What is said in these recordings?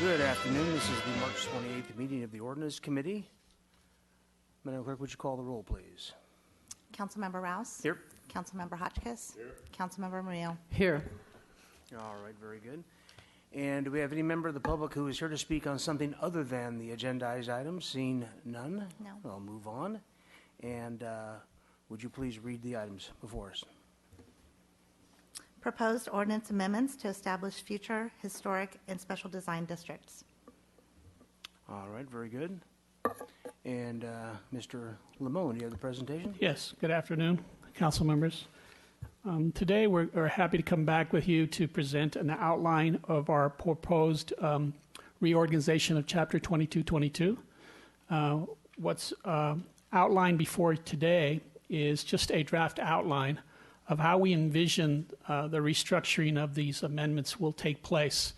Good afternoon. This is the March 28th meeting of the Ordinance Committee. Madam Clerk, would you call the roll, please? Councilmember Rouse? Here. Councilmember Hotchkiss? Here. Councilmember Murillo? Here. All right, very good. And do we have any member of the public who is here to speak on something other than the agendized items? Seeing none? No. I'll move on. And would you please read the items before us? Proposed ordinance amendments to establish future historic and special design districts. All right, very good. And Mr. Limon, do you have the presentation? Yes, good afternoon, council members. Today we're happy to come back with you to present an outline of our proposed reorganization of Chapter 2222. What's outlined before today is just a draft outline of how we envision the restructuring of these amendments will take place.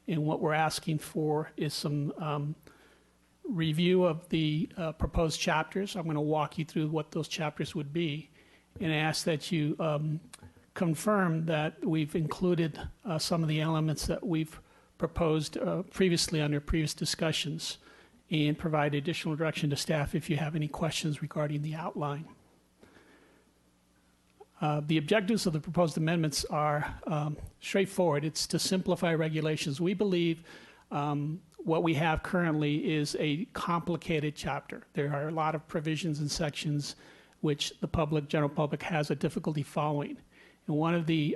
And what we're asking for is some review of the proposed chapters. I'm going to walk you through what those chapters would be and ask that you confirm that we've included some of the elements that we've proposed previously under previous discussions and provide additional direction to staff if you have any questions regarding the outline. The objectives of the proposed amendments are straightforward. It's to simplify regulations. We believe what we have currently is a complicated chapter. There are a lot of provisions and sections which the general public has a difficulty following. And one of the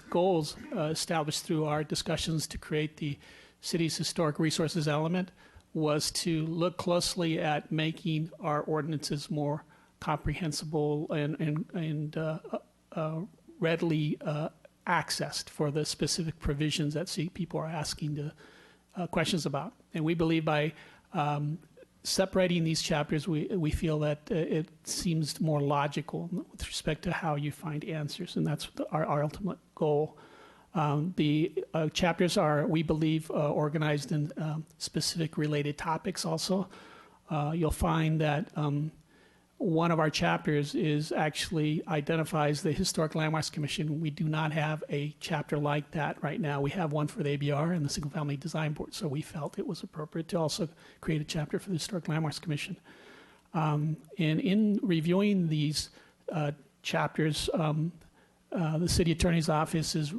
goals established through our discussions to create the city's historic resources element was to look closely at making our ordinances more comprehensible and readily accessed for the specific provisions that people are asking questions about. And we believe by separating these chapters, we feel that it seems more logical with respect to how you find answers, and that's our ultimate goal. The chapters are, we believe, organized in specific related topics also. You'll find that one of our chapters is actually identifies the Historic Landmarks Commission. We do not have a chapter like that right now. We have one for the ABR and the Single Family Design Board, so we felt it was appropriate to also create a chapter for the Historic Landmarks Commission. And in reviewing these chapters, the City Attorney's Office is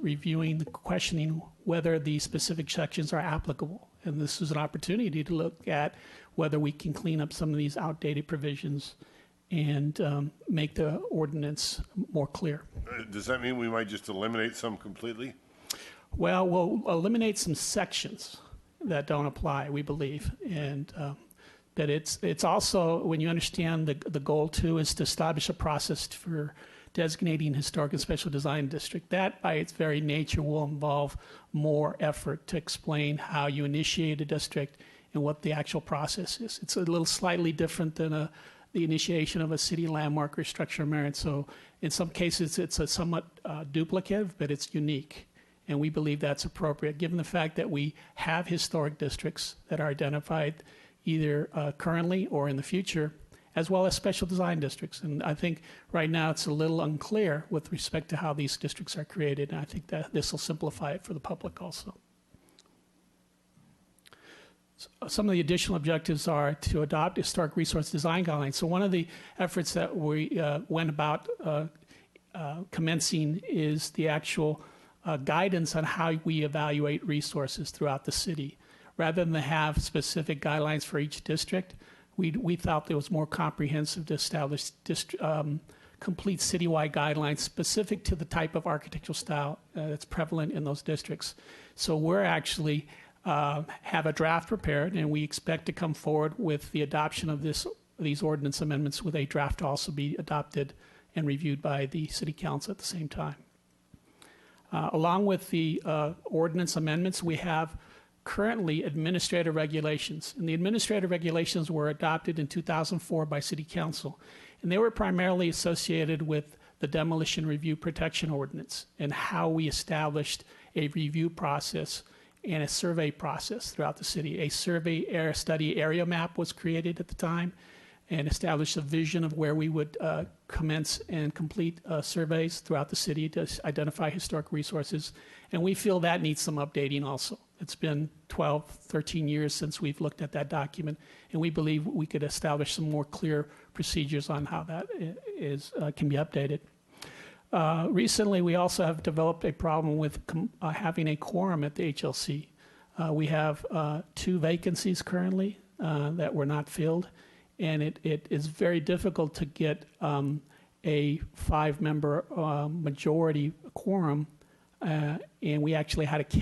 questioning whether the specific sections are applicable. And this is an opportunity to look at whether we can clean up some of these outdated provisions and make the ordinance more clear. Does that mean we might just eliminate some completely? Well, we'll eliminate some sections that don't apply, we believe. And that it's also, when you understand the goal too, is to establish a process for designating historic and special design district. That, by its very nature, will involve more effort to explain how you initiate a district and what the actual process is. It's a little slightly different than the initiation of a city landmark or structure of merit. So in some cases, it's a somewhat duplicative, but it's unique. And we believe that's appropriate, given the fact that we have historic districts that are identified either currently or in the future, as well as special design districts. And I think right now it's a little unclear with respect to how these districts are created. And I think that this will simplify it for the public also. Some of the additional objectives are to adopt historic resource design guidelines. So one of the efforts that we went about commencing is the actual guidance on how we evaluate resources throughout the city. Rather than have specific guidelines for each district, we thought it was more comprehensive to establish complete citywide guidelines specific to the type of architectural style that's prevalent in those districts. So we're actually have a draft prepared, and we expect to come forward with the adoption of these ordinance amendments with a draft to also be adopted and reviewed by the City Council at the same time. Along with the ordinance amendments, we have currently administrative regulations. And the administrative regulations were adopted in 2004 by City Council. And they were primarily associated with the Demolition Review Protection Ordinance and how we established a review process and a survey process throughout the city. A survey study area map was created at the time and established a vision of where we would commence and complete surveys throughout the city to identify historic resources. And we feel that needs some updating also. It's been 12, 13 years since we've looked at that document, and we believe we could establish some more clear procedures on how that can be updated. Recently, we also have developed a problem with having a quorum at the HLC. We have 2 vacancies currently that were not filled, and it is very difficult to get a 5-member majority quorum, and we actually had to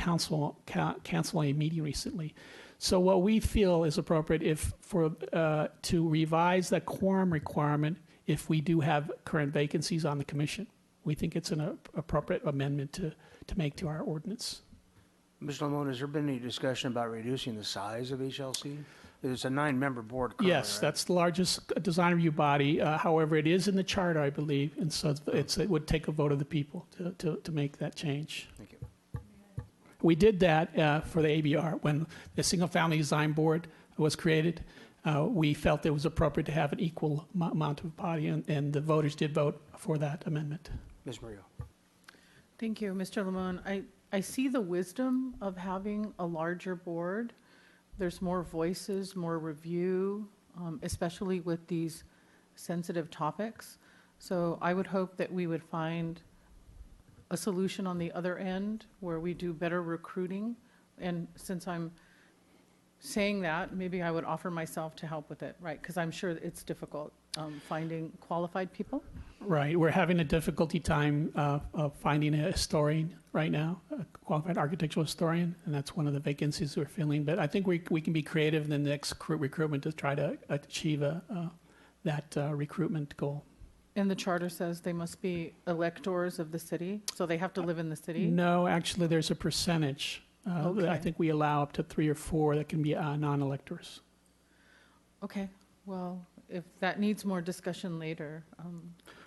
cancel a meeting recently. So what we feel is appropriate to revise that quorum requirement if we do have current vacancies on the commission. We think it's an appropriate amendment to make to our ordinance. Mr. Lamone, has there been any discussion about reducing the size of HLC? It's a 9-member board currently, Yes, right? that's the largest design review body. However, it is in the charter, I believe, and so it would take a vote of the people to make that change. Thank you. We did that for the ABR. When the Single Family Design Board was created, we felt it was appropriate to have an equal amount of body, and the voters did vote for that amendment. Ms. Murillo. Thank you, Mr. Lamone. I see the wisdom of having a larger board. There's more voices, more review, especially with these sensitive topics. So I would hope that we would find a solution on the other end where we do better recruiting. And since I'm saying that, maybe I would offer myself to help with it, right? Because I'm sure it's difficult finding qualified people. Right. We're having a difficulty time finding a historian right now, a qualified architectural historian, and that's one of the vacancies we're filling. But I think we can be creative in the next recruitment to try to achieve that recruitment goal. And the charter says they must be electors of the city, so they have to live in the city? No, actually, there's a percentage. Okay. I think we allow up to 3 or 4 that can be non-electors. Okay, well, if that needs more discussion later.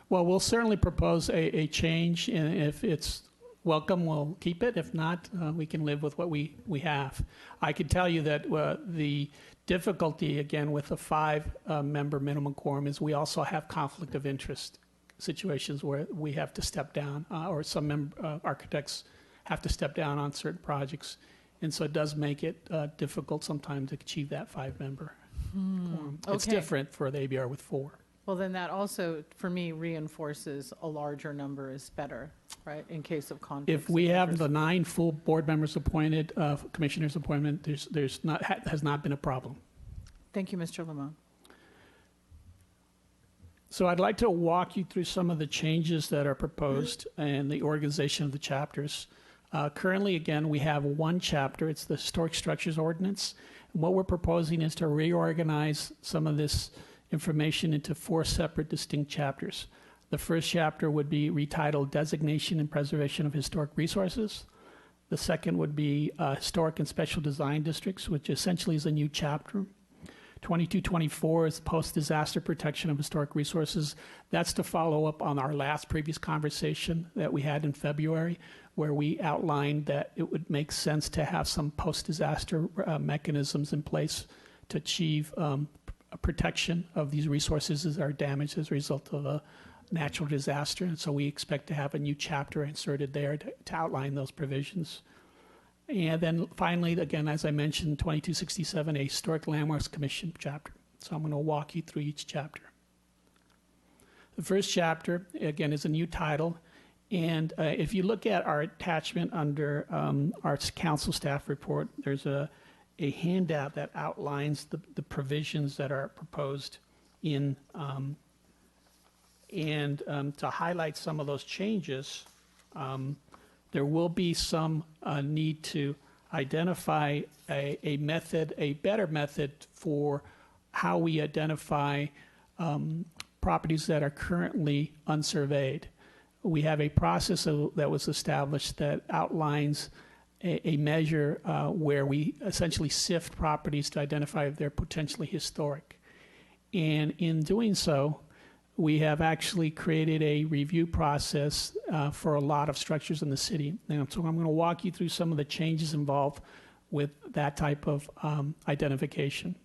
Well, we'll certainly propose a change, and if it's welcome, we'll keep it. If not, we can live with what we have. I can tell you that the difficulty, again, with a 5-member minimum quorum is we also have conflict of interest situations where we have to step down, or some architects have to step down on certain projects. And so it does make it difficult sometimes to achieve that 5-member quorum. It's Okay. different for the ABR with 4. Well, then that also, for me, reinforces a larger number is better, right, in case of conflicts If we of have interest. the 9 full board members appointed, commissioners appointment, has not been a problem. Thank you, Mr. Lamone. So I'd like to walk you through some of the changes that are proposed and the organization of the chapters. Currently, again, we have 1 chapter. It's the Historic Structures Ordinance. And what we're proposing is to reorganize some of this information into 4 separate distinct chapters. The first chapter would be retitled Designation and Preservation of Historic Resources. The second would be Historic and Special Design Districts, which essentially is a new chapter. 2224 is Post-Disaster Protection of Historic Resources. That's to follow up on our previous conversation that we had in February, where we outlined that it would make sense to have some post-disaster mechanisms in place to achieve protection of these resources that are damaged as a result of a natural disaster. And so we expect to have a new chapter inserted there to outline those provisions. And then finally, again, as I mentioned, 2267, a Historic Landmarks Commission chapter. So I'm going to walk you through each chapter. The first chapter, again, is a new title. And if you look at our attachment under our council staff report, there's a handout that outlines the provisions that are proposed in, to highlight some of those changes, there will be some need to identify a method, a better method for how we identify properties that are currently unsurveyed. We have a process that was established that outlines a measure where we essentially sift properties to identify if they're potentially historic. And in doing so, we have actually created a review process for a lot of structures in the city. And so I'm going to walk you through some of the changes involved with that type of identification.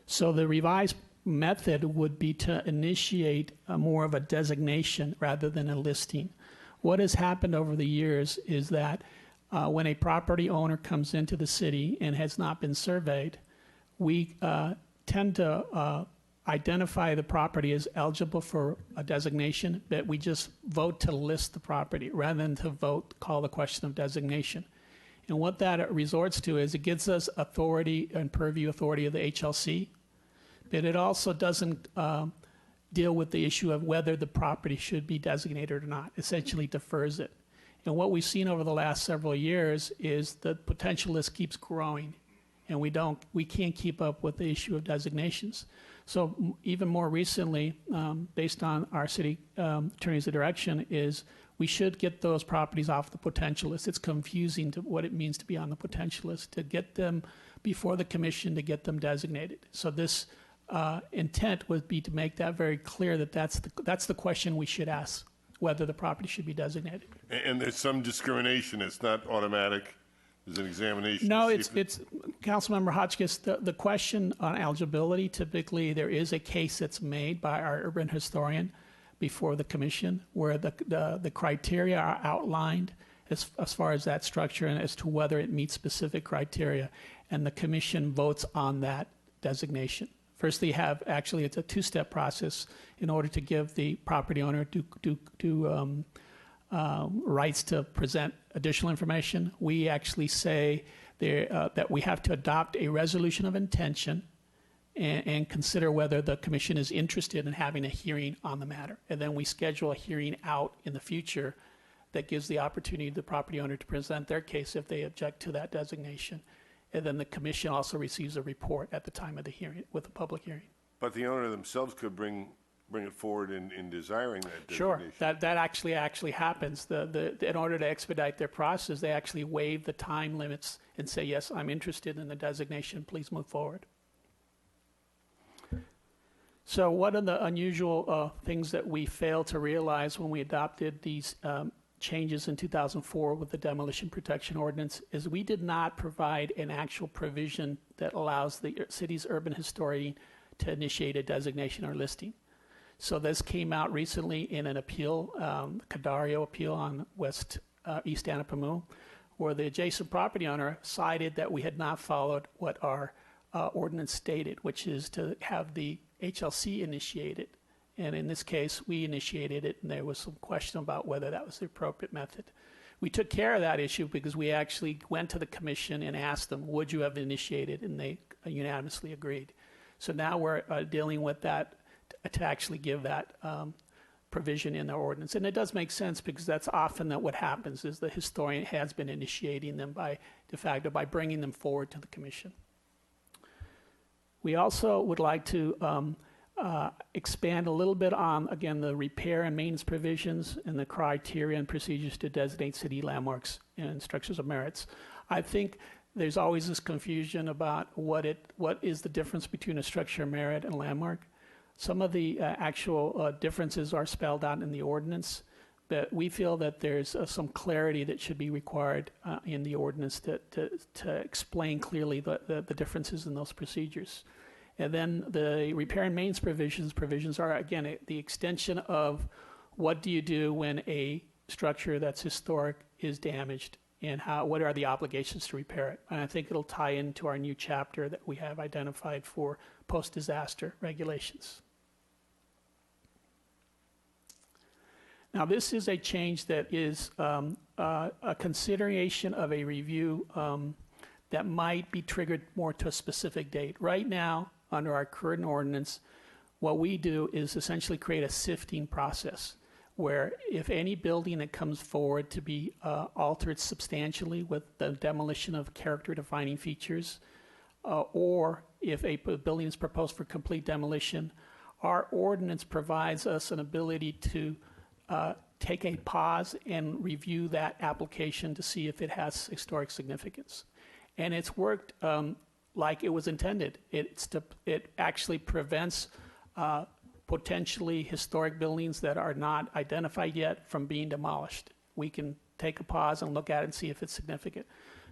So the revised method would be to initiate more of a designation rather than a listing. What has happened over the years is that when a property owner comes into the city and has not been surveyed, we tend to identify the property as eligible for a designation, but we just vote to list the property rather than to call the question of designation. And what that resorts to is it gives us authority and purview authority of the HLC, but it also doesn't deal with the issue of whether the property should be designated or not. Essentially defers it. And what we've seen over the last several years is the potential list keeps growing, and we can't keep up with the issue of designations. So even more recently, based on our city attorney's direction, is we should get those properties off the potential list. It's confusing to what it means to be on the potential list, to get them before the commission, to get them designated. So this intent would be to make that very clear that that's the question we should ask, whether the property should be designated. And there's some discrimination, it's not automatic, there's an examination? No, to see it's Councilmember Hotchkiss, the question on eligibility, typically there is a case that's made by our urban historian before the commission where the criteria are outlined as far as that structure and as to whether it meets specific criteria, and the commission votes on that designation. First, it's a two-step process in order to give the property owner rights to present additional information. We actually say that we have to adopt a resolution of intention and consider whether the commission is interested in having a hearing on the matter. And then we schedule a hearing out in the future that gives the opportunity to the property owner to present their case if they object to that designation. And then the commission also receives a report at the time of the hearing, with a public hearing. But the owner themselves could bring it forward in desiring that designation. Sure, that actually happens. In order to expedite their process, they actually waive the time limits and say, yes, I'm interested in the designation, please move forward. So one of the unusual things that we failed to realize when we adopted these changes in 2004 with the Demolition Protection Ordinance is we did not provide an actual provision that allows the city's urban historian to initiate a designation or listing. So this came out recently in an appeal, Cadario appeal on East Anapamu, where the adjacent property owner cited that we had not followed what our ordinance stated, which is to have the HLC initiate it. And in this case, we initiated it, and there was some question about whether that was the appropriate method. We took care of that issue because we actually went to the commission and asked them, would you have initiated? And they unanimously agreed. So now we're dealing with that to actually give that provision in the ordinance. And it does make sense because that's often what happens is the historian has been initiating them de facto by bringing them forward to the commission. We also would like to expand a little bit on, again, the repair and maintenance provisions and the criteria and procedures to designate city landmarks and structures of merits. I think there's always this confusion about what is the difference between a structure of merit and landmark. Some of the actual differences are spelled out in the ordinance, but we feel that there's some clarity that should be required in the ordinance to explain clearly the differences in those procedures. And then the repair and maintenance provisions are, again, the extension of what do you do when a structure that's historic is damaged and what are the obligations to repair it. And I think it'll tie into our new chapter that we have identified for post-disaster regulations. Now, this is a change that is a consideration of a review that might be triggered more to a specific date. Right now, under our current ordinance, what we do is essentially create a sifting process where if any building that comes forward to be altered substantially with the demolition of character-defining features, or if a building is proposed for complete demolition, our ordinance provides us an ability to take a pause and review that application to see if it has historic significance. And it's worked like it was intended. It actually prevents potentially historic buildings that are not identified yet from being demolished. We can take a pause and look at it and see if it's significant.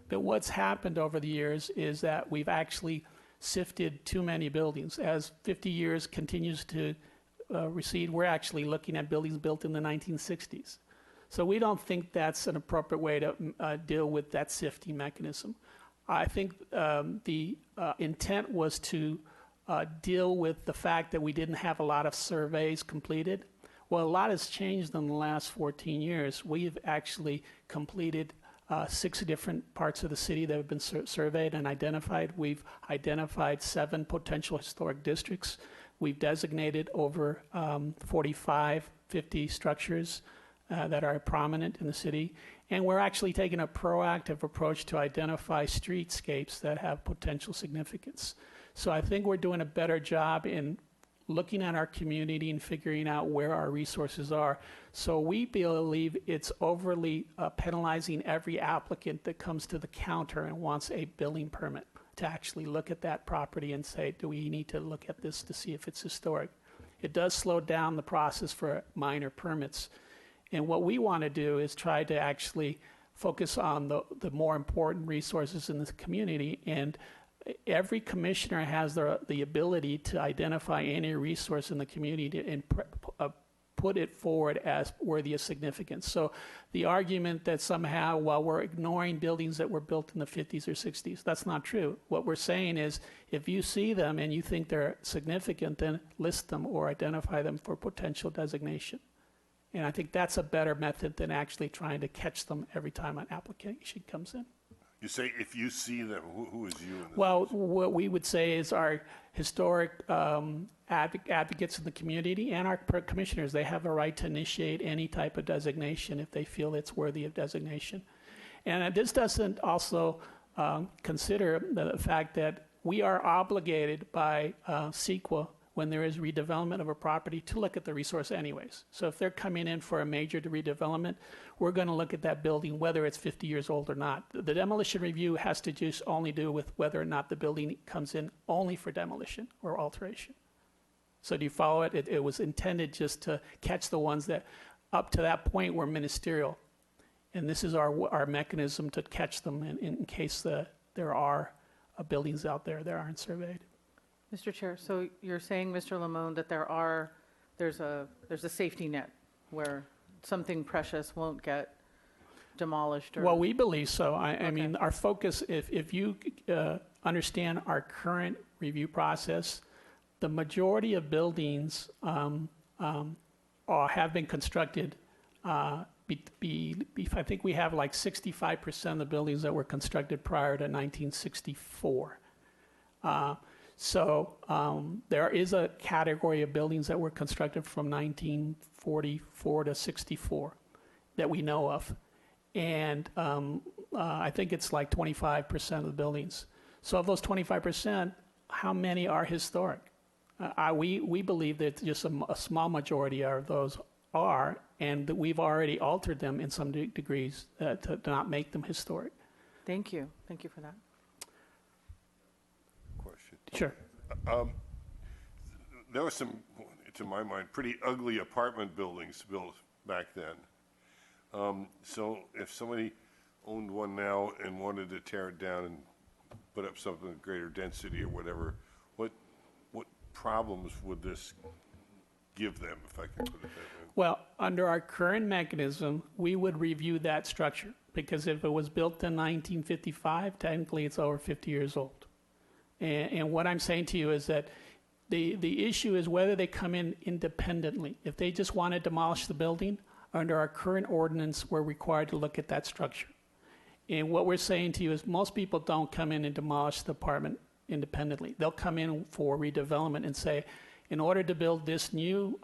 But what's happened over the years is that we've actually sifted too many buildings. As 50 years continues to recede, we're actually looking at buildings built in the 1960s. So we don't think that's an appropriate way to deal with that safety mechanism. I think the intent was to deal with the fact that we didn't have a lot of surveys completed. Well, a lot has changed in the last 14 years. We've actually completed 6 different parts of the city that have been surveyed and identified. We've identified 7 potential historic districts. We've designated over 45, 50 structures that are prominent in the city. And we're actually taking a proactive approach to identify streetscapes that have potential significance. So I think we're doing a better job in looking at our community and figuring out where our resources are. So we believe it's overly penalizing every applicant that comes to the counter and wants a building permit to actually look at that property and say, do we need to look at this to see if it's historic? It does slow down the process for minor permits. And what we want to do is try to actually focus on the more important resources in the community. And every commissioner has the ability to identify any resource in the community and put it forward as worthy of significance. So the argument that somehow, while we're ignoring buildings that were built in the 50s or 60s, that's not true. What we're saying is, if you see them and you think they're significant, then list them or identify them for potential designation. And I think that's a better method than actually trying to catch them every time an application comes in. You say if you see them, who is you in this? Well, what we would say is our historic advocates in the community and our commissioners, they have a right to initiate any type of designation if they feel it's worthy of designation. And this doesn't also consider the fact that we are obligated by CEQA, when there is redevelopment of a property, to look at the resource anyways. So if they're coming in for a major redevelopment, we're going to look at that building whether it's 50 years old or not. The demolition review has to just only do with whether or not the building comes in only for demolition or alteration. So do you follow it? It was intended just to catch the ones that up to that point were ministerial. And this is our mechanism to catch them in case there are buildings out there that aren't surveyed. Mr. Chair, so you're saying, Mr. Lamone, that there's a safety net where something precious won't get demolished? Or... Well, we believe so. I mean, our focus, if you understand our current review process, the majority of buildings have been constructed. I think we have like 65% of the buildings that were constructed prior to 1964. So there is a category of buildings that were constructed from 1944 to 64 that we know of. And I think it's like 25% of the buildings. So of those 25%, how many are historic? We believe that just a small majority of those are, and that we've already altered them in some degrees to not make them historic. Thank you. Thank you for that. Question. Sure. There were some, to my mind, pretty ugly apartment buildings built back then. So if somebody owned one now and wanted to tear it down and put up something of greater density or whatever, what problems would this give them, if I can put it that way? Well, under our current mechanism, we would review that structure, because if it was built in 1955, technically it's over 50 years old. And what I'm saying to you is that the issue is whether they come in independently. If they just want to demolish the building, under our current ordinance, we're required to look at that structure. And what we're saying to you is most people don't come in and demolish the apartment independently. They'll come in for redevelopment and say, in order to build this new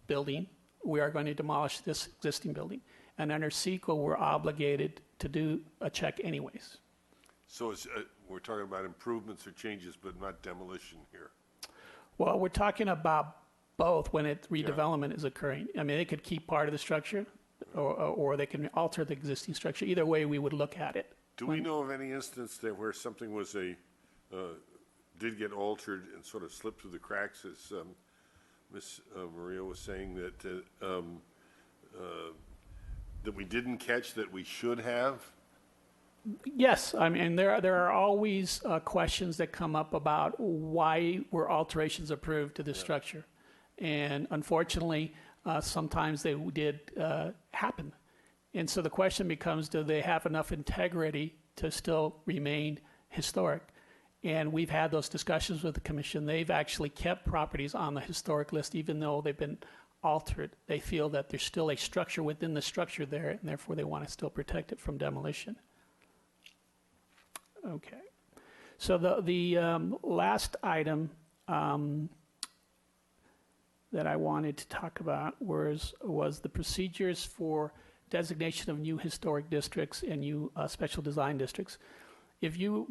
building, we are going to demolish this existing building. And under CEQA, we're obligated to do a check anyways. So it's, we're talking about improvements or changes, but not demolition here. Well, we're talking about both when redevelopment is occurring. I mean, they could keep part of the structure, or they can alter the existing structure. Either way, we would look at it. Do we know of any instance that where something was did get altered and sort of slipped through the cracks, as Ms. Maria was saying, that we didn't catch that we should have? Yes, I mean, there are always questions that come up about why were alterations approved to the structure. And unfortunately, sometimes they did happen. And so the question becomes, do they have enough integrity to still remain historic? And we've had those discussions with the commission. They've actually kept properties on the historic list, even though they've been altered. They feel that there's still a structure within the structure there, and therefore they want to still protect it from demolition. Okay. So the last item that I wanted to talk about was the procedures for designation of new historic districts and new special design districts. If you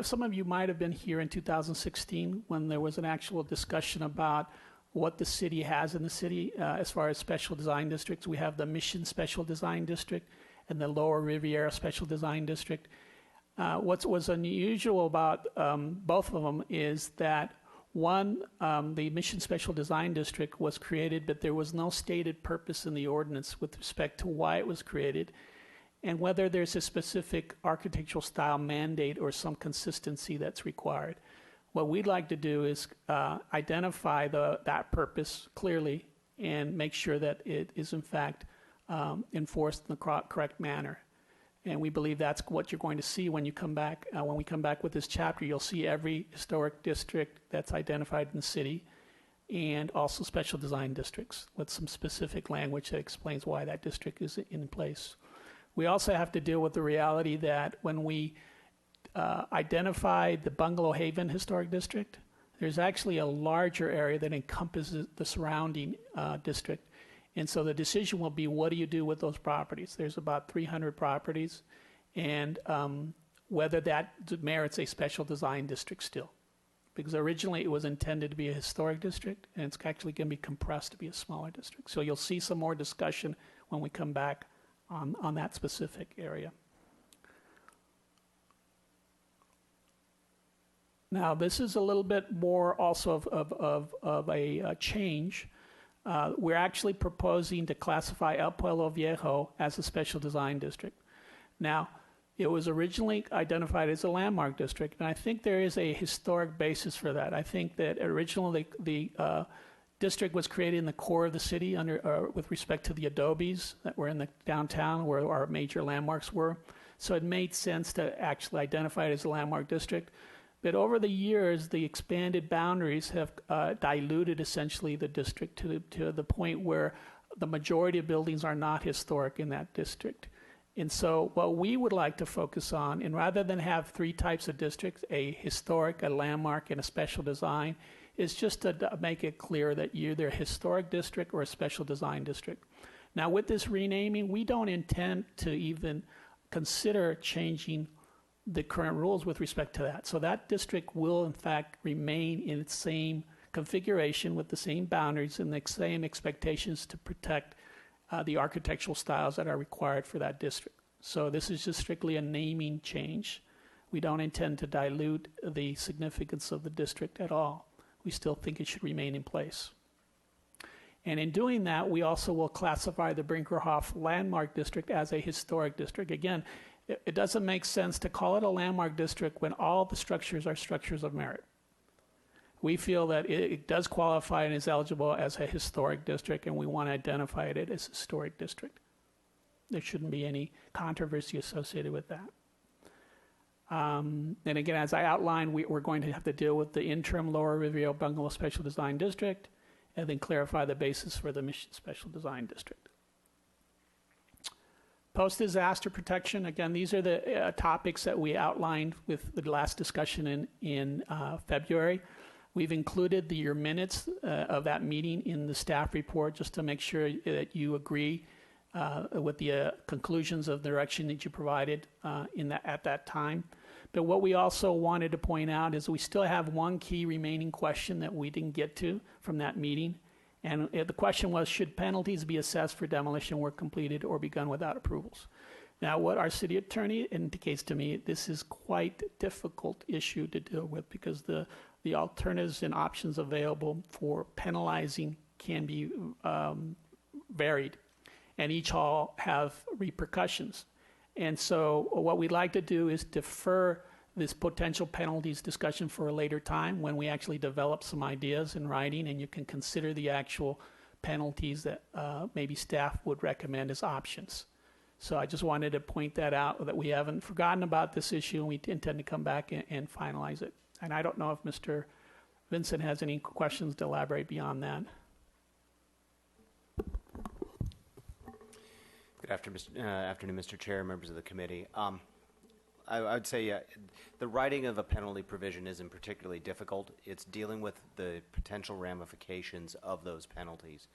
some of you might have been here in 2016 when there was an actual discussion about what the city has in the city as far as special design districts. We have the Mission Special Design District and the Lower Riviera Special Design District. What was unusual about both of them is that one, the Mission Special Design District was created, but there was no stated purpose in the ordinance with respect to why it was created and whether there's a specific architectural style mandate or some consistency that's required. What we'd like to do is identify that purpose clearly and make sure that it is in fact enforced in the correct manner. And we believe that's what you're going to see when you come back. When we come back with this chapter, you'll see every historic district that's identified in the city and also special design districts with some specific language that explains why that district is in place. We also have to deal with the reality that when we identified the Bungalow Haven Historic District, there's actually a larger area that encompasses the surrounding district. And so the decision will be, what do you do with those properties? There's about 300 properties, and whether that merits a special design district still. Because originally it was intended to be a historic district, and it's actually going to be compressed to be a smaller district. So you'll see some more discussion when we come back on that specific area. Now, this is a little bit more also of a change. We're actually proposing to classify El Pueblo Viejo as a special design district. Now, it was originally identified as a landmark district, and I think there is a historic basis for that. I think that originally the district was created in the core of the city with respect to the adobes that were in the downtown where our major landmarks were. So it made sense to actually identify it as a landmark district. But over the years, the expanded boundaries have diluted essentially the district to the point where the majority of buildings are not historic in that district. And so what we would like to focus on, and rather than have three types of districts, a historic, a landmark, and a special design, is just to make it clear that you're either a historic district or a special design district. Now with this renaming, we don't intend to even consider changing the current rules with respect to that. So that district will in fact remain in its same configuration with the same boundaries and the same expectations to protect the architectural styles that are required for that district. So this is just strictly a naming change. We don't intend to dilute the significance of the district at all. We still think it should remain in place. And in doing that, we also will classify the Brinkerhoff Landmark District as a historic district. Again, it doesn't make sense to call it a landmark district when all the structures are structures of merit. We feel that it does qualify and is eligible as a historic district, and we want to identify it as a historic district. There shouldn't be any controversy associated with that. And again, as I outlined, we're going to have to deal with the interim Lower Riviera Bungalow Special Design District and then clarify the basis for the Mission Special Design District. Post-disaster protection, again, these are the topics that we outlined with the last discussion in February. We've included your minutes of that meeting in the staff report just to make sure that you agree with the conclusions of the direction that you provided at that time. But what we also wanted to point out is we still have one key remaining question that we didn't get to from that meeting. And the question was, should penalties be assessed for demolition work completed or begun without approvals? Now, what our city attorney indicates to me, this is quite a difficult issue to deal with because the alternatives and options available for penalizing can be varied, and each all have repercussions. And so what we'd like to do is defer this potential penalties discussion for a later time when we actually develop some ideas in writing and you can consider the actual penalties that maybe staff would recommend as options. So I just wanted to point that out, that we haven't forgotten about this issue, and we intend to come back and finalize it. And I don't know if Mr. Vincent has any questions to elaborate beyond that. Good afternoon, Mr. Chair, members of the committee. I would say the writing of a penalty provision isn't particularly difficult. It's dealing with the potential ramifications of those penalties.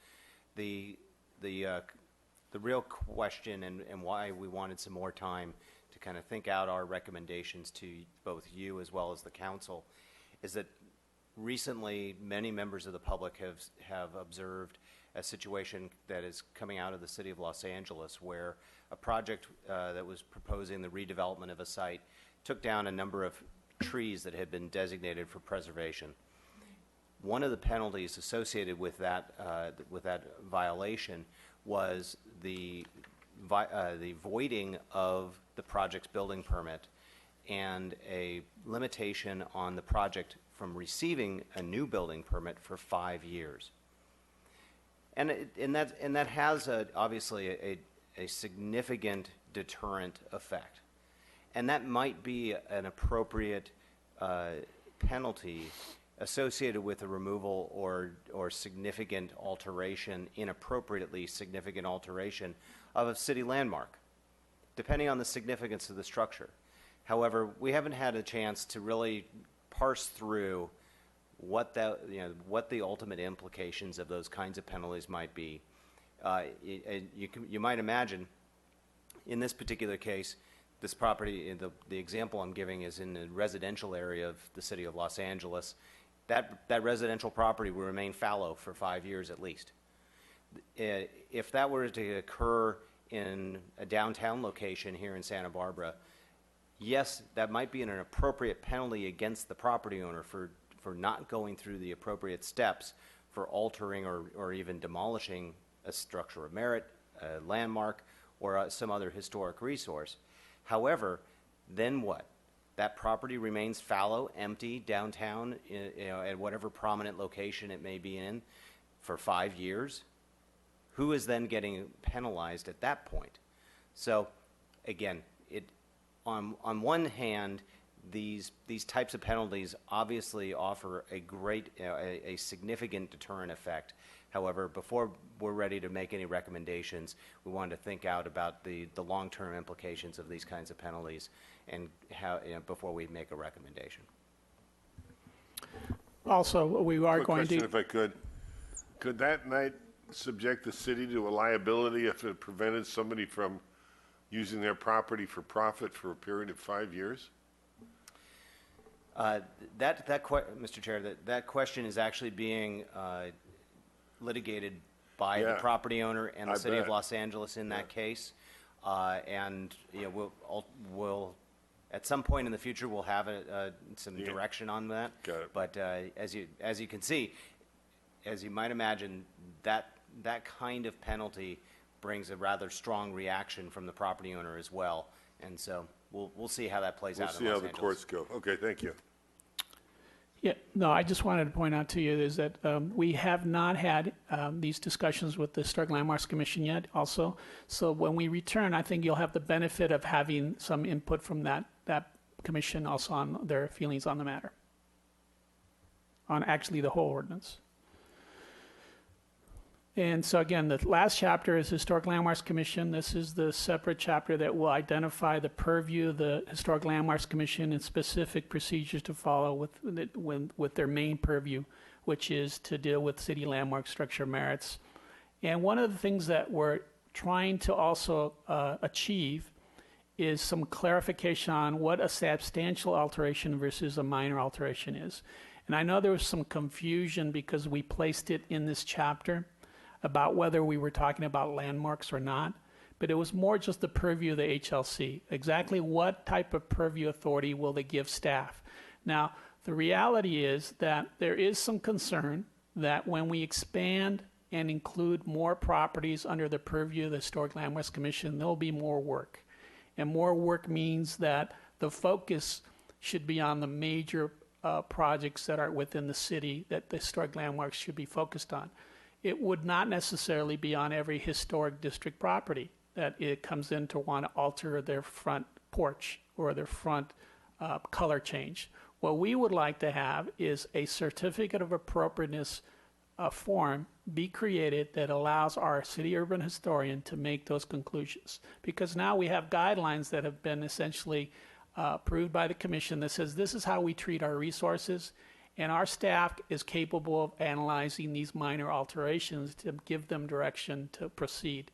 The real question and why we wanted some more time to kind of think out our recommendations to both you as well as the council is that recently many members of the public have observed a situation that is coming out of the city of Los Angeles where a project that was proposing the redevelopment of a site took down a number of trees that had been designated for preservation. One of the penalties associated with that violation was the voiding of the project's building permit and a limitation on the project from receiving a new building permit for 5 years. And that has obviously a significant deterrent effect. And that might be an appropriate penalty associated with the removal or significant alteration, inappropriately significant alteration of a city landmark, depending on the significance of the structure. However, we haven't had a chance to really parse through what the ultimate implications of those kinds of penalties might be. You might imagine, in this particular case, this property, the example I'm giving is in the residential area of the city of Los Angeles. That residential property will remain fallow for 5 years at least. If that were to occur in a downtown location here in Santa Barbara, yes, that might be an appropriate penalty against the property owner for not going through the appropriate steps for altering or even demolishing a structure of merit, a landmark, or some other historic resource. However, then what? That property remains fallow, empty, downtown, at whatever prominent location it may be in for 5 years. Who is then getting penalized at that point? So, again, on one hand, these types of penalties obviously offer a significant deterrent effect. However, before we're ready to make any recommendations, we wanted to think out about the long-term implications of these kinds of penalties and how, before we make a recommendation. Also, we are Quick going question, to, if I could that night subject the city to a liability if it prevented somebody from using their property for profit for a period of 5 years? Mr. Chair, that question is actually being litigated by the Yeah. property owner and the I city of bet. Los Angeles in that case. And we'll at some point in the future we'll have some Yeah. direction on that. Got it. But as you can see, as you might imagine, that kind of penalty brings a rather strong reaction from the property owner as well. And so we'll see how that plays We'll out see in how Los the Angeles. courts go. Okay, thank you. yeah, no, I just wanted to point out to you is that we have not had these discussions with the Historic Landmarks Commission yet also. So when we return, I think you'll have the benefit of having some input from that commission also on their feelings on the matter, on actually the whole ordinance. And so again, the last chapter is Historic Landmarks Commission. This is the separate chapter that will identify the purview of the Historic Landmarks Commission and specific procedures to follow with their main purview, which is to deal with city landmark structure merits. And one of the things that we're trying to also achieve is some clarification on what a substantial alteration versus a minor alteration is. And I know there was some confusion because we placed it in this chapter about whether we were talking about landmarks or not, but it was more just the purview of the HLC. Exactly what type of purview authority will they give staff? Now, the reality is that there is some concern that when we expand and include more properties under the purview of the Historic Landmarks Commission, there'll be more work. And more work means that the focus should be on the major projects that are within the city that the Historic Landmarks should be focused on. It would not necessarily be on every historic district property. that it comes in to want to alter their front porch or their front color change. What we would like to have is a certificate of appropriateness form be created that allows our city urban historian to make those conclusions. Because now we have guidelines that have been essentially approved by the commission that says this is how we treat our resources, and our staff is capable of analyzing these minor alterations to give them direction to proceed.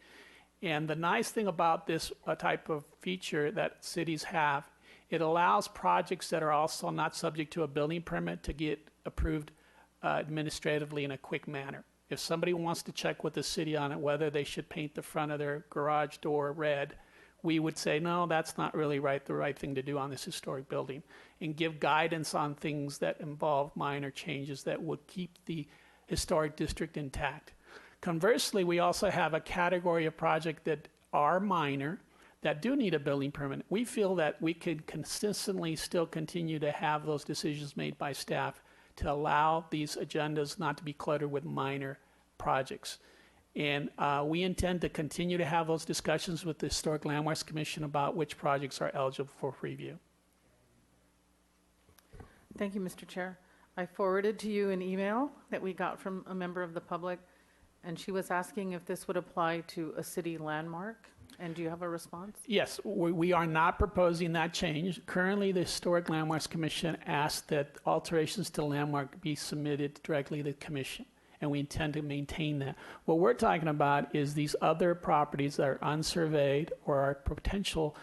And the nice thing about this type of feature that cities have, it allows projects that are also not subject to a building permit to get approved administratively in a quick manner. If somebody wants to check with the city on it, whether they should paint the front of their garage door red, we would say, no, that's not really the right thing to do on this historic building, and give guidance on things that involve minor changes that would keep the historic district intact. Conversely, we also have a category of project that are minor, that do need a building permit. We feel that we could consistently still continue to have those decisions made by staff to allow these agendas not to be cluttered with minor projects. And we intend to continue to have those discussions with the Historic Landmarks Commission about which projects are eligible for review. Thank you, Mr. Chair. I forwarded to you an email that we got from a member of the public, and she was asking if this would apply to a city landmark. And do you have a response? Yes, we are not proposing that change. Currently, the Historic Landmarks Commission asked that alterations to landmark be submitted directly to the commission, and we intend to maintain that. What we're talking about is these other properties that are unsurveyed or are potential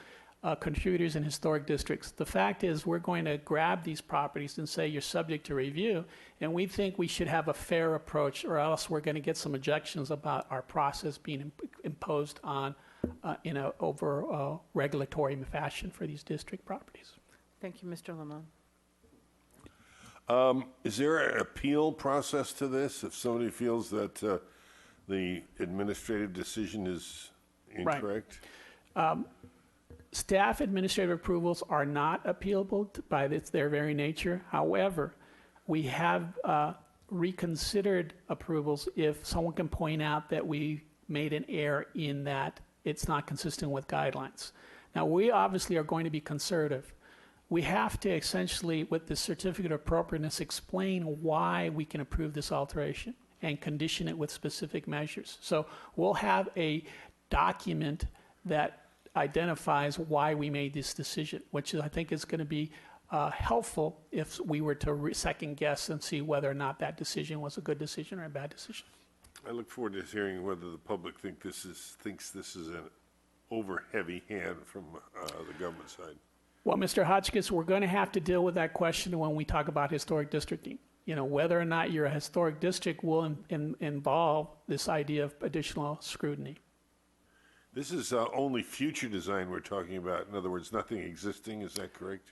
contributors in historic districts. The fact is we're going to grab these properties and say you're subject to review, and we think we should have a fair approach, or else we're going to get some objections about our process being imposed on in a over regulatory fashion for these district properties. Thank you, Mr. Lemon. Is there an appeal process to this if somebody feels that the administrative decision is incorrect? Right. Staff administrative approvals are not appealable by their very nature. However, we have reconsidered approvals if someone can point out that we made an error in that it's not consistent with guidelines. Now, we obviously are going to be conservative. We have to essentially, with the certificate of appropriateness, explain why we can approve this alteration and condition it with specific measures. So we'll have a document that identifies why we made this decision, which I think is going to be helpful if we were to second guess and see whether or not that decision was a good decision or a bad decision. I look forward to hearing whether the public thinks this is an over heavy hand from the government side. Well, Mr. Hotchkiss, we're going to have to deal with that question when we talk about historic districting. You know, whether or not you're a historic district will involve this idea of additional scrutiny. This is only future design we're talking about. In other words, nothing existing. Is that correct?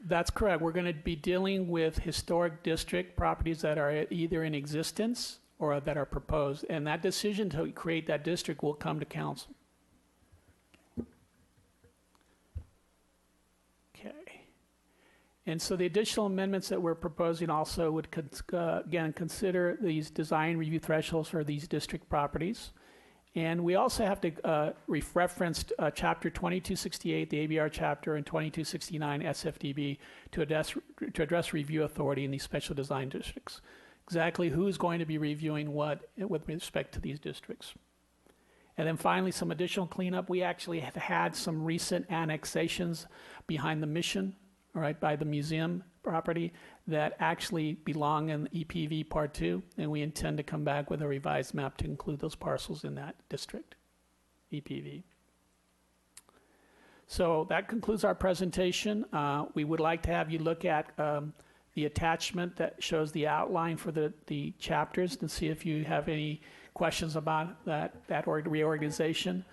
That's correct. We're going to be dealing with historic district properties that are either in existence or that are proposed, and that decision to create that district will come to council. Okay. And so the additional amendments that we're proposing also would, again, consider these design review thresholds for these district properties. And we also have to reference Chapter 2268, the ABR chapter, and 2269 SFDB to address review authority in these special design districts. Exactly who's going to be reviewing what with respect to these districts. And then finally, some additional cleanup. We actually have had some recent annexations behind the mission, all right, by the museum property that actually belong in EPV Part 2, and we intend to come back with a revised map to include those parcels in that district, EPV. So that concludes our presentation. We would like to have you look at the attachment that shows the outline for the chapters to see if you have any questions about that reorganization.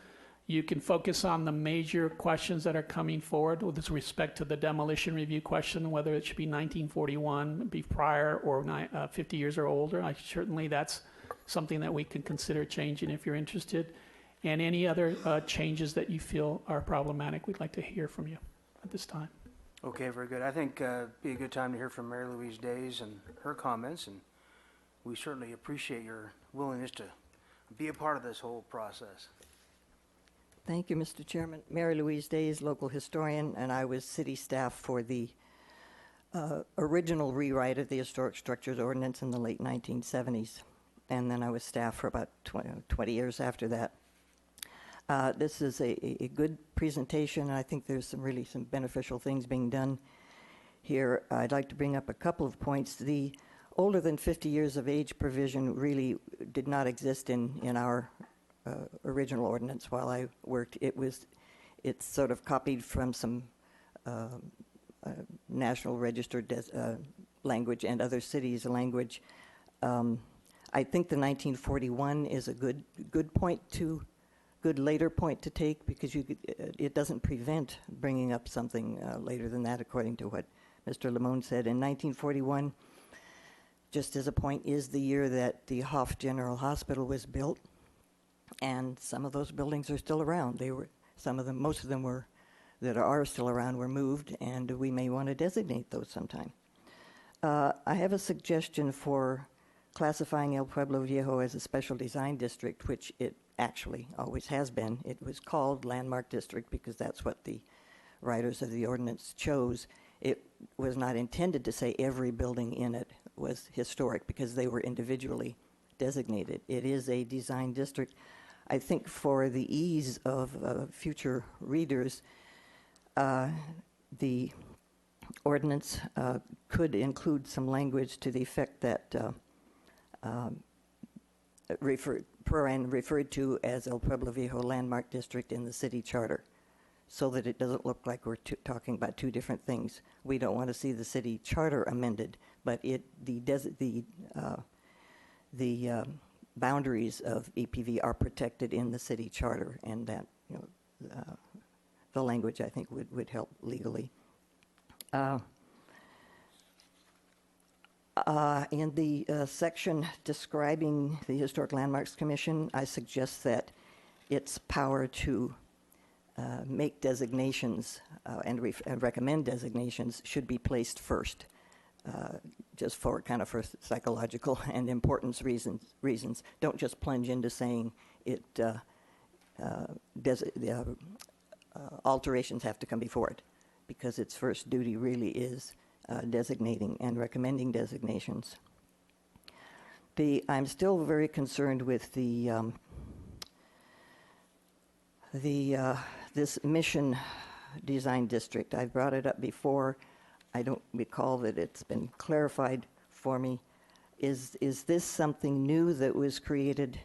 You can focus on the major questions that are coming forward with respect to the demolition review question, whether it should be 1941, be prior, or 50 years or older. Certainly that's something that we can consider changing if you're interested. And any other changes that you feel are problematic, we'd like to hear from you at this time. Okay, very good. I think it'd be a good time to hear from Mary Louise Days and her comments, and we certainly appreciate your willingness to be a part of this whole process. Thank you, Mr. Chairman. Mary Louise Days, local historian, and I was city staff for the original rewrite of the Historic Structures Ordinance in the late 1970s. And then I was staff for about 20 years after that. This is a good presentation, and I think there's some beneficial things being done here. I'd like to bring up a couple of points. The older than 50 years of age provision really did not exist in our original ordinance while I worked. It's sort of copied from some National Register language and other cities' language. I think the 1941 is a good later point to take, because it doesn't prevent bringing up something later than that, according to what Mr. Lamone said. In 1941, just as a point, is the year that the Hoff General Hospital was built, and some of those buildings are still around. Most of them that are still around were moved, and we may want to designate those sometime. I have a suggestion for classifying El Pueblo Viejo as a special design district, which it actually always has been. It was called Landmark District because that's what the writers of the ordinance chose. It was not intended to say every building in it was historic, because they were individually designated. It is a design district. I think for the ease of future readers, the ordinance could include some language to the effect that referred to as El Pueblo Viejo Landmark District in the city charter, so that it doesn't look like we're talking about two different things. We don't want to see the city charter amended, but the boundaries of EPV are protected in the city charter, and that the language, I think, would help legally. In the section describing the Historic Landmarks Commission, I suggest that its power to make designations and recommend designations should be placed first, just for psychological and importance reasons. Don't just plunge into saying alterations have to come before it, because its first duty really is designating and recommending designations. I'm still very concerned with this mission design district. I've brought it up before. I don't recall that it's been clarified for me. Is this something new that was created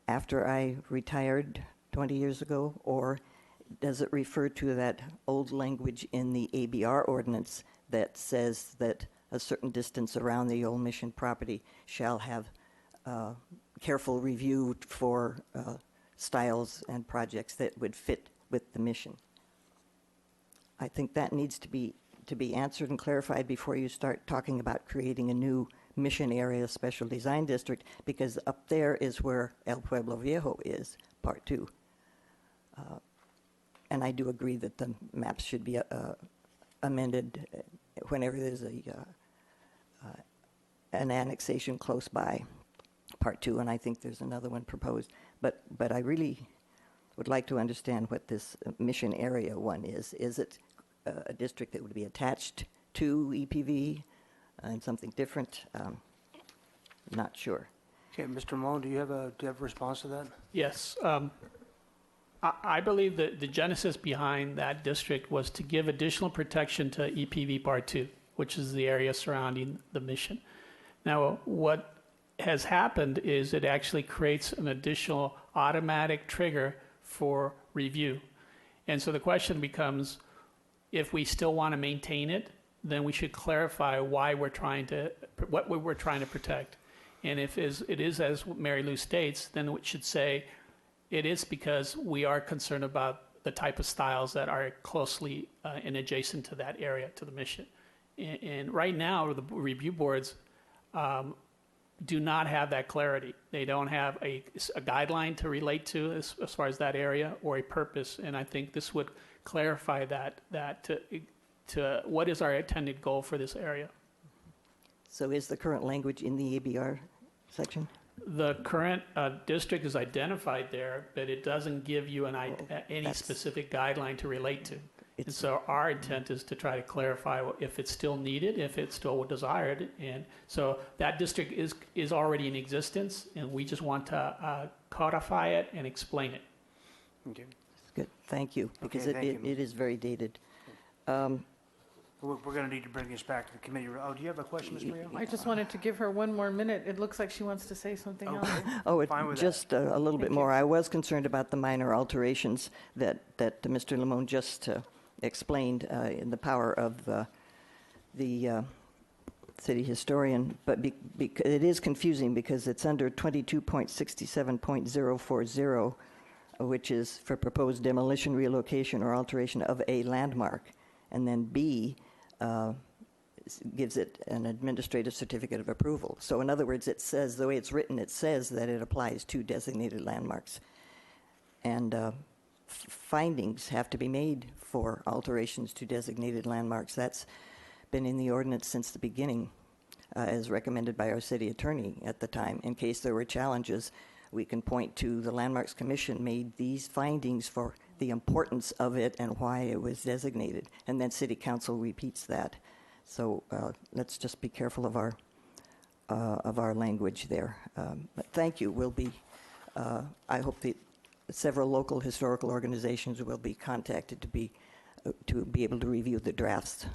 after I retired 20 years ago, or does it refer to that old language in the ABR ordinance that says that a certain distance around the old mission property shall have careful review for styles and projects that would fit with the mission? I think that needs to be answered and clarified before you start talking about creating a new mission area special design district, because up there is where El Pueblo Viejo is, Part 2. And I do agree that the maps should be amended whenever there's an annexation close by, Part 2, and I think there's another one proposed. But I really would like to understand what this mission area one is. Is it a district that would be attached to EPV and something different? Not sure. Okay, Mr. Malone, do you have a response to that? Yes. I believe that the genesis behind that district was to give additional protection to EPV Part 2, which is the area surrounding the mission. Now, what has happened is it actually creates an additional automatic trigger for review. And so the question becomes, if we still want to maintain it, then we should clarify what we're trying to protect. And if it is as Mary Lou states, then it should say, it is because we are concerned about the type of styles that are closely and adjacent to that area, to the mission. And right now, the review boards do not have that clarity. They don't have a guideline to relate to as far as that area, or a purpose. And I think this would clarify that to what is our intended goal for this area. So is the current language in the ABR section? The current district is identified there, but it doesn't give you any that's- specific guideline to relate to. And It's- so our intent is to try to clarify if it's still needed, if it's still desired. And so that district is already in existence, and we just want to codify it and explain it. Okay. Good, thank you, because Okay, thank you. it is very dated. We're going to need to bring this back to the committee. Oh, do you have a question, Ms. Mario? I just wanted to give her one more minute. It looks like she wants to say something else. Okay. Oh, Fine with that. just a little bit more. I was concerned about the minor alterations that Mr. Lamone just explained in the power of the city historian, but it is confusing because it's under 22.67.040, which is for proposed demolition, relocation, or alteration of a landmark. And then B gives it an administrative certificate of approval. So in other words, it says, the way it's written, it says that it applies to designated landmarks. And findings have to be made for alterations to designated landmarks. That's been in the ordinance since the beginning, as recommended by our city attorney at the time. In case there were challenges, we can point to the Landmarks Commission made these findings for the importance of it and why it was designated. And then city council repeats that. So let's just be careful of our language there. But thank you. We'll be, I hope that several local historical organizations will be contacted to be able to review the drafts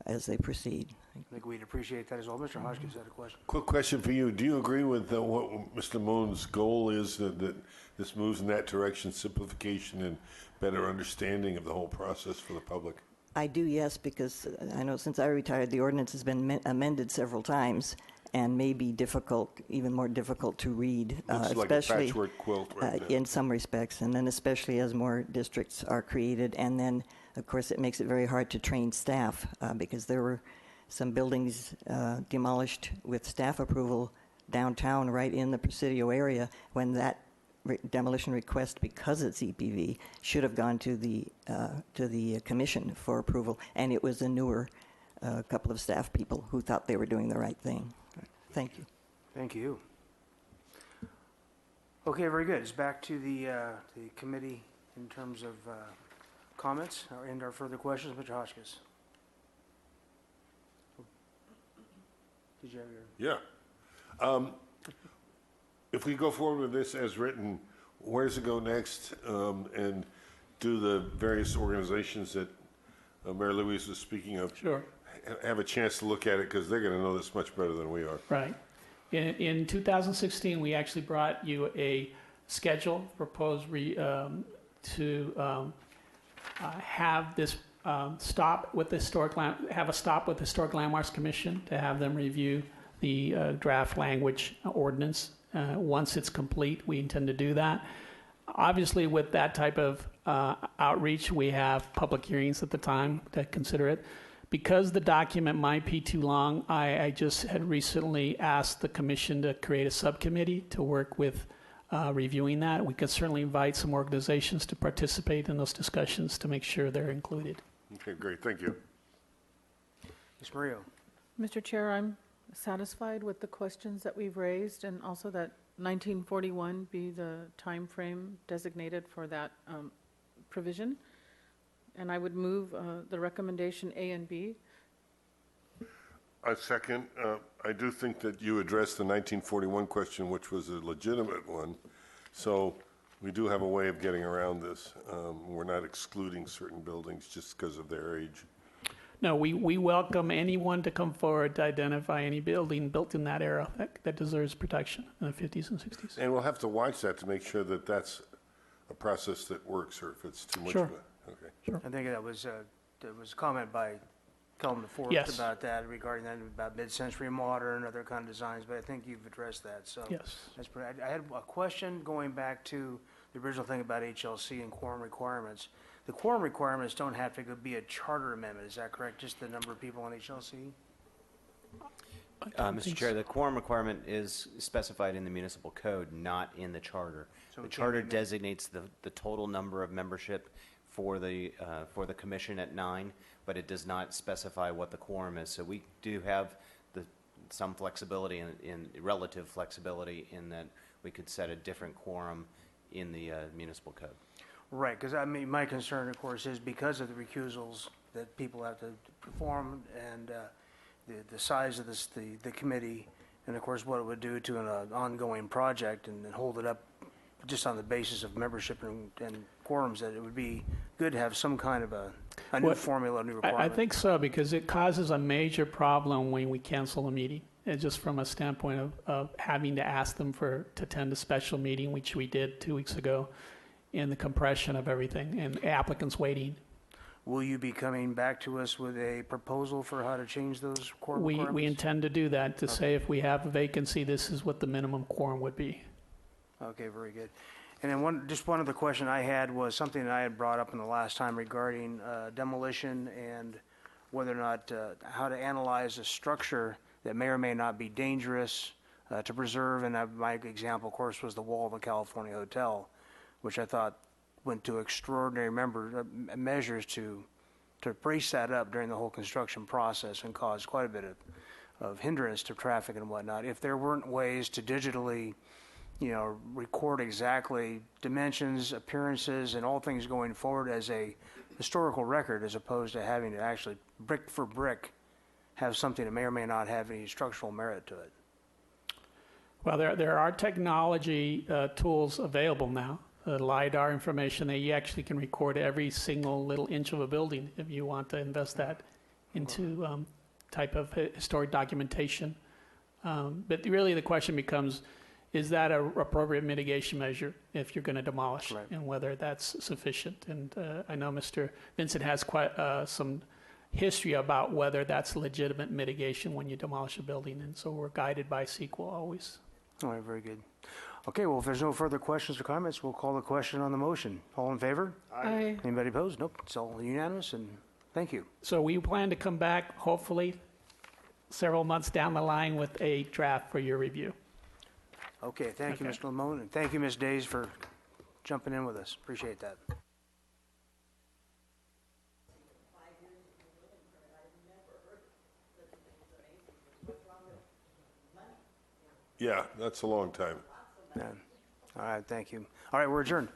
as they proceed. I think we'd appreciate that as well. Mr. Hotchkiss had a question. Quick question for you. Do you agree with what Mr. Moon's goal is, that this moves in that direction, simplification and better understanding of the whole process for the public? I do, yes, because I know since I retired, the ordinance has been amended several times and may be difficult, even more difficult to read, Looks like a especially patchwork quilt right now. in some respects, and then especially as more districts are created. And then, of course, it makes it very hard to train staff because there were some buildings demolished with staff approval downtown right in the Presidio area when that demolition request, because it's EPV, should have gone to the commission for approval, and it was a newer couple of staff people who thought they were doing the right thing. Thank you. Thank you. Okay, very good. It's back to the committee in terms of comments and our further questions. Mr. Hotchkiss. Did you have your... Yeah. If we go forward with this as written, where does it go next? And do the various organizations that Mayor Louise was speaking of Sure. have a chance to look at it, because they're going to know this much better than we are? Right. In 2016, we actually brought you a schedule proposed to have this stop with the Historic Landmarks Commission to have them review the draft language ordinance. Once it's complete, we intend to do that. Obviously, with that type of outreach, we have public hearings at the time to consider it. Because the document might be too long, I just had recently asked the commission to create a subcommittee to work with reviewing that. We could certainly invite some organizations to participate in those discussions to make sure they're included. Okay, great. Thank you. Ms. Mario. Mr. Chair, I'm satisfied with the questions that we've raised, and also that 1941 be the time frame designated for that provision. And I would move the recommendation A and B. I second. I do think that you addressed the 1941 question, which was a legitimate one. So we do have a way of getting around this. We're not excluding certain buildings just because of their age. No, we welcome anyone to come forward to identify any building built in that era that deserves protection in the 50s and 60s. And we'll have to watch that to make sure that that's a process that works, or if it's too much Sure. of a... Okay. I think that was a comment by Kelvin DeForest Yes. about that, regarding that, about mid-century modern, other kind of designs, but I think you've addressed that, so. Yes. That's pretty, I had a question going back to the original thing about HLC and quorum requirements. The quorum requirements don't have to be a charter amendment, is that correct? Just the number of people on HLC? Mr. Chair, the quorum requirement is specified in the municipal code, not in the charter. So The it can't charter be designates the total number of membership for the commission at 9, but it does not specify what the quorum is. So we do have some flexibility in relative flexibility in that we could set a different quorum in the municipal code. Right, because I mean, my concern, of course, is because of the recusals that people have to perform and the size of the committee, and of course, what it would do to an ongoing project and then hold it up just on the basis of membership and quorums, that it would be good to have some kind of a new Well, formula, a new I requirement. think so, because it causes a major problem when we cancel a meeting. And just from a standpoint of having to ask them to attend a special meeting, which we did 2 weeks ago, and the compression of everything, and applicants waiting. Will you be coming back to us with a proposal for how to change those quorum requirements? We intend to do that, to say if we have a vacancy, this is what the minimum quorum would be. Okay, very good. And then just one other question I had was something that I had brought up in the last time regarding demolition and whether or not, how to analyze a structure that may or may not be dangerous to preserve. And my example, of course, was the wall of the California Hotel, which I thought went to extraordinary measures to brace that up during the whole construction process and caused quite a bit of hindrance to traffic and whatnot. If there weren't ways to digitally, record exactly dimensions, appearances, and all things going forward as a historical record, as opposed to having to actually brick for brick have something that may or may not have any structural merit to it. Well, there are technology tools available now. LiDAR information that you actually can record every single little inch of a building if you want to invest that into type of historic documentation. But really the question becomes, is that an appropriate mitigation measure if you're going to demolish, Right. and whether that's sufficient? And I know Mr. Vincent has quite some history about whether that's legitimate mitigation when you demolish a building, and so we're guided by CEQA always. All right, very good. Okay, well, if there's no further questions or comments, we'll call the question on the motion. All in favor? Aye. Anybody opposed? Nope, it's all unanimous, and thank you. So we plan to come back, hopefully, several months down the line with a draft for your review. Okay, thank you, Okay. Mr. Lamone, and thank you, Ms. Days, for jumping in with us. Appreciate that. Yeah, that's a long time. Yeah. All right, thank you. All right, we're adjourned.